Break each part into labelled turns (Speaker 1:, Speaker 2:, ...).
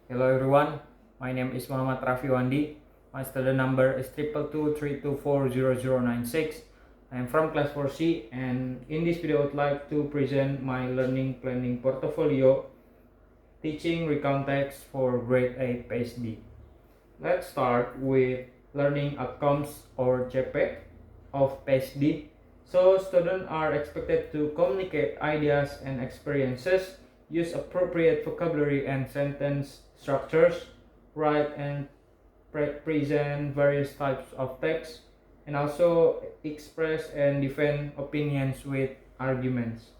Speaker 1: Hello everyone, my name is Muhammad Rafi Wandi. My student number is 222-324-0096. I am from class 4C, and in this video I would like to present my learning planning portfolio teaching recount text for grade 8 PhD. Let's start with learning outcomes or CP of PhD. So students are expected to communicate ideas and experiences, use appropriate vocabulary and sentence structures, write and present various types of text, and also express and defend opinions with arguments.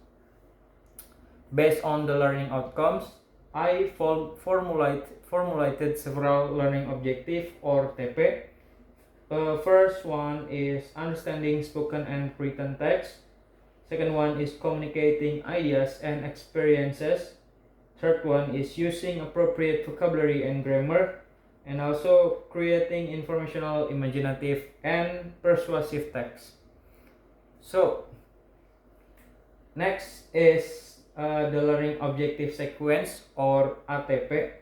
Speaker 1: Based on the learning outcomes, I formulated several learning objectives or TP. First one is understanding spoken and written text. Second one is communicating ideas and experiences. Third one is using appropriate vocabulary and grammar, and also creating informational, imaginative, and persuasive text. So, next is the learning objective sequence or ATP.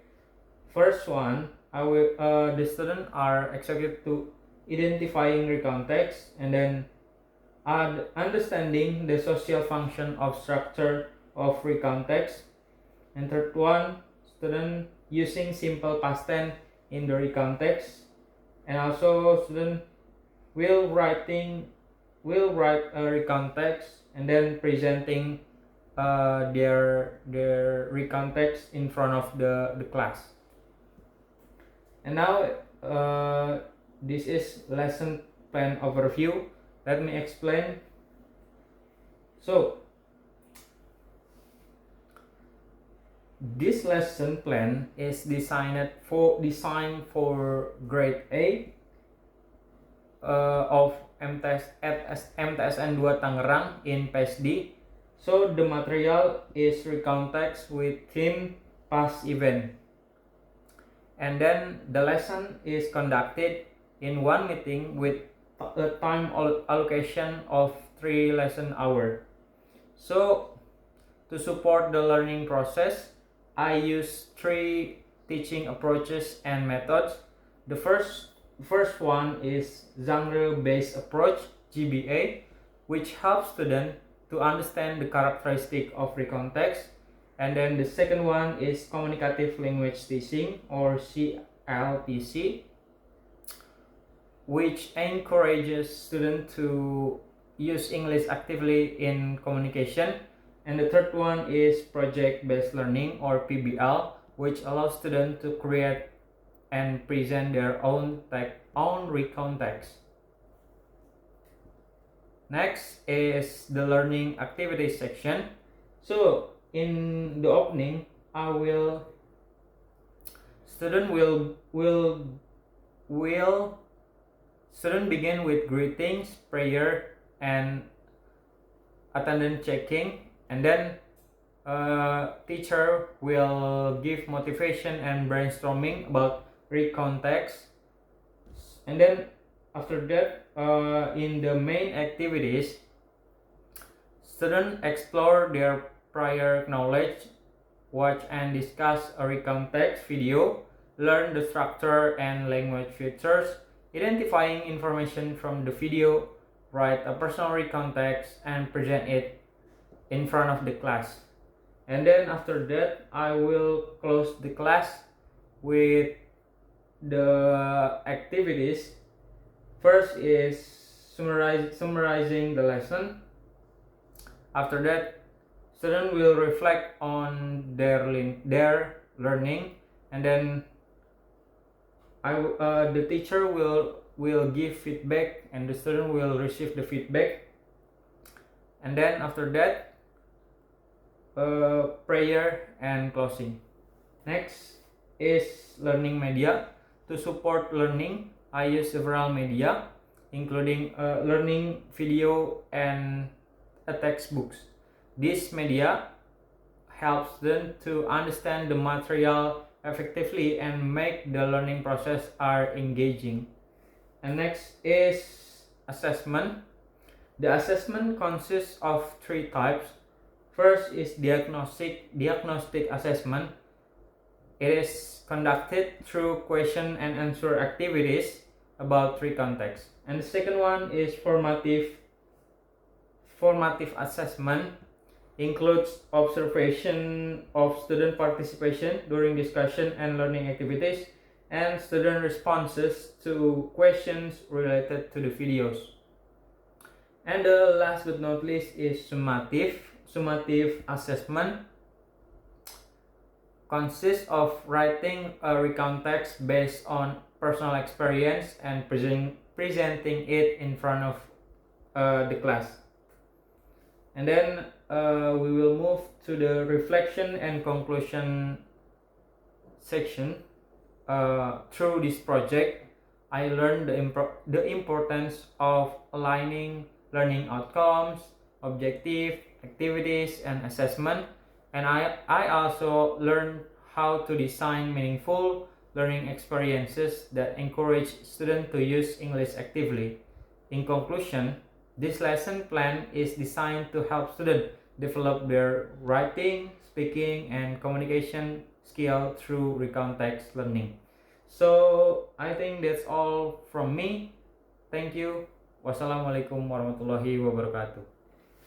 Speaker 1: First one, the students are expected to identifying recount text, and then understanding the social function of structure of recount text. And third one, student using simple past tense in the recount text, and also student will write a recount text and then presenting their recount text in front of the class. And now this is lesson plan overview. Let me explain. So this lesson plan is designed for grade 8 of MTSN 2 Tangerang in PhD. So the material is recount text with theme past event. And then the lesson is conducted in one meeting with a time allocation of 3 lesson hours. So to support the learning process, I use 3 teaching approaches and methods. The first one is genre-based approach, GBA, which helps students to understand the characteristic of recount text. And then the second one is communicative language teaching or CLTC, which encourages students to use English actively in communication. And the third one is project-based learning or PBL, which allows students to create and present their own recount text. Next is the learning activities section. So in the opening, student begin with greetings, prayer, and attendance checking, and then teacher will give motivation and brainstorming about recount text. And then after that, in the main activities, students explore their prior knowledge, watch and discuss a recount text video, learn the structure and language features, identifying information from the video, write a personal recount text, and present it in front of the class. And then after that, I will close the class with the activities. First is summarizing the lesson. After that, students will reflect on their learning, and then the teacher will give feedback, and the student will receive the feedback. And then after that, prayer and closing. Next is learning media. To support learning, I use several media, including learning video and textbooks. This media helps them to understand the material effectively and make the learning process are engaging. And next is assessment. The assessment consists of 3 types. First is diagnostic assessment. It is conducted through question and answer activities about three contexts. And the second one is formative assessment, includes observation of student participation during discussion and learning activities and student responses to questions related to the videos. And the last but not least is summative assessment, consists of writing a recount text based on personal experience and presenting it in front of the class. And then we will move to the reflection and conclusion section. Through this project, I learned the importance of aligning learning outcomes, objective, activities, and assessment. And I also learned how to design meaningful learning experiences that encourage students to use English actively. In conclusion, this lesson plan is designed to help students develop their writing, speaking, and communication skill through recount text learning. So I think that's all from me. Thank you. Wassalamualaikum warahmatullahi wabarakatuh.